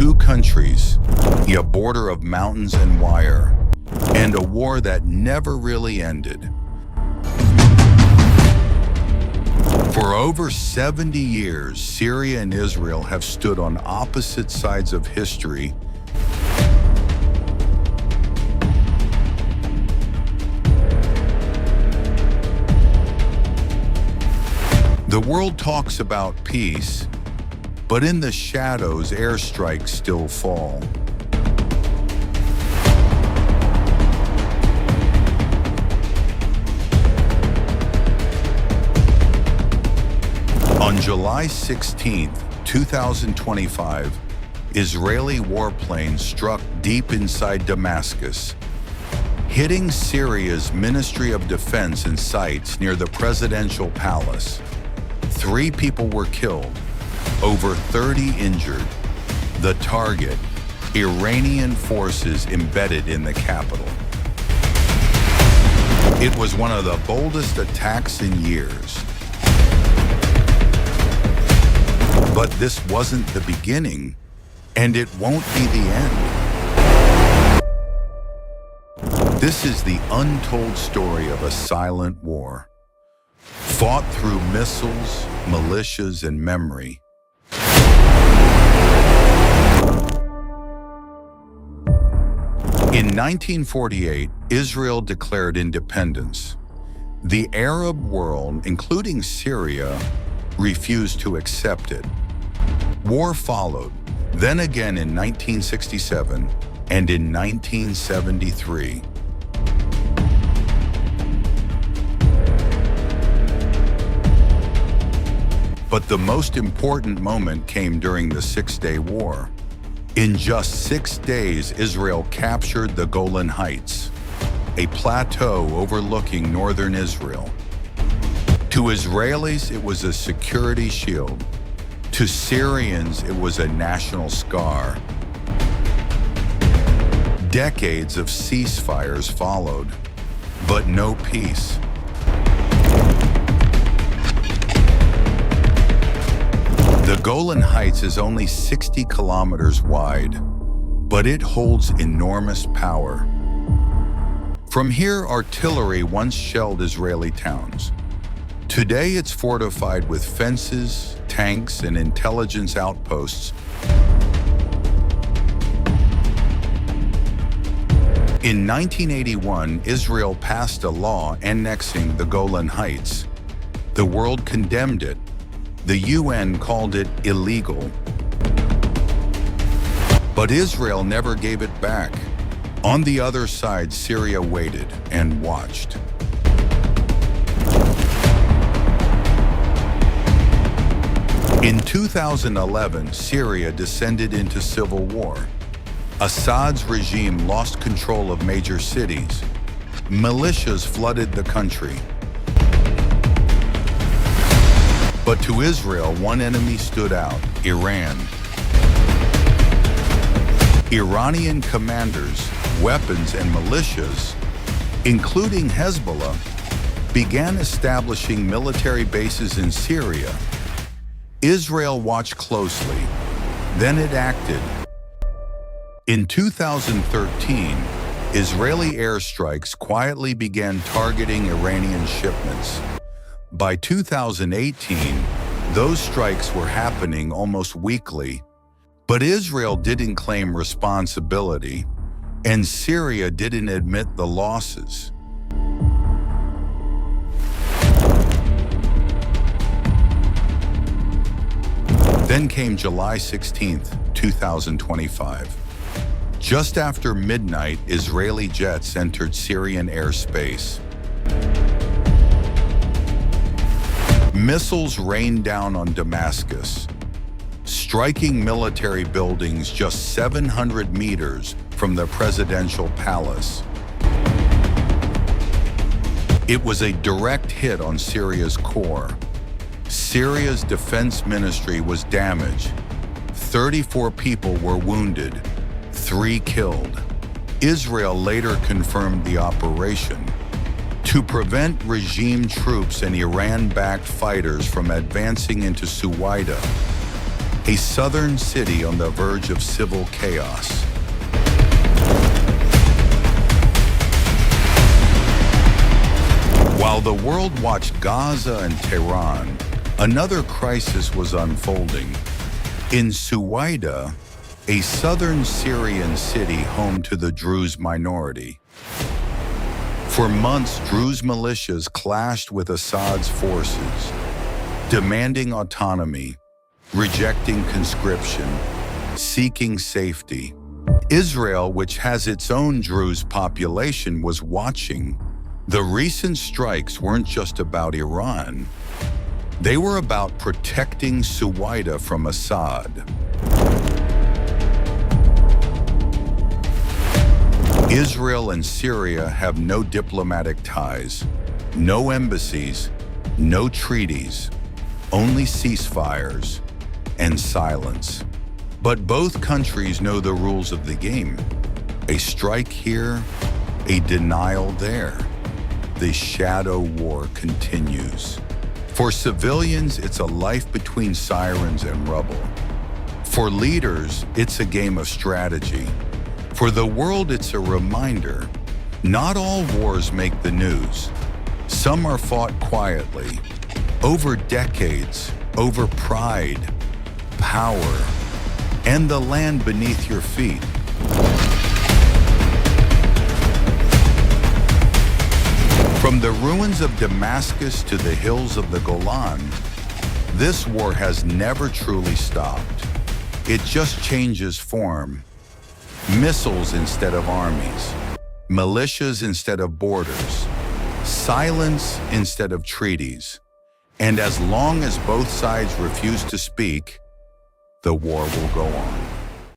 two countries, a border of mountains and wire, and a war that never really ended. For over 70 years, Syria and Israel have stood on opposite sides of history. The world talks about peace, but in the shadows, airstrikes still fall. On July 16, 2025, Israeli warplanes struck deep inside Damascus, hitting Syria's Ministry of Defense and sites near the presidential palace. 3 people were killed, over 30 injured. The target, Iranian forces embedded in the capital. It was one of the boldest attacks in years. But this wasn't the beginning, and it won't be the end. This is the untold story of a silent war, fought through missiles, militias, and memory. In 1948, Israel declared independence. The Arab world, including Syria, refused to accept it. War followed, then again in 1967 and in 1973. But the most important moment came during the Six-Day War. In just 6 days, Israel captured the Golan Heights, a plateau overlooking northern Israel. To Israelis, it was a security shield. To Syrians, it was a national scar. Decades of ceasefires followed, but no peace. The Golan Heights is only 60 kilometers wide, but it holds enormous power. From here, artillery once shelled Israeli towns. Today, it's fortified with fences, tanks, and intelligence outposts. In 1981, Israel passed a law annexing the Golan Heights. The world condemned it. The UN called it illegal. But Israel never gave it back. On the other side, Syria waited and watched. In 2011, Syria descended into civil war. Assad's regime lost control of major cities. Militias flooded the country. But to Israel, one enemy stood out: Iran. Iranian commanders, weapons, and militias, including Hezbollah, began establishing military bases in Syria. Israel watched closely, then it acted. In 2013, Israeli airstrikes quietly began targeting Iranian shipments. By 2018, those strikes were happening almost weekly. But Israel didn't claim responsibility, and Syria didn't admit the losses. Then came July 16, 2025. Just after midnight, Israeli jets entered Syrian airspace. Missiles rained down on Damascus, striking military buildings just 700 meters from the presidential palace. It was a direct hit on Syria's core. Syria's defense ministry was damaged. 34 people were wounded, 3 killed. Israel later confirmed the operation. To prevent regime troops and Iran-backed fighters from advancing into Suwaida, a southern city on the verge of civil chaos. While the world watched Gaza and Tehran, another crisis was unfolding. In Suwaida, a southern Syrian city home to the Druze minority. For months, Druze militias clashed with Assad's forces, demanding autonomy, rejecting conscription, seeking safety. Israel, which has its own Druze population, was watching. The recent strikes weren't just about Iran. They were about protecting Suwaida from Assad. Israel and Syria have no diplomatic ties, no embassies, no treaties, only ceasefires and silence. But both countries know the rules of the game. A strike here, a denial there. The shadow war continues. For civilians, it's a life between sirens and rubble. For leaders, it's a game of strategy. For the world, it's a reminder. Not all wars make the news. Some are fought quietly, over decades, over pride, power, and the land beneath your feet. From the ruins of Damascus to the hills of the Golan, this war has never truly stopped. It just changes form. Missiles instead of armies, militias instead of borders, silence instead of treaties. And as long as both sides refuse to speak, the war will go on.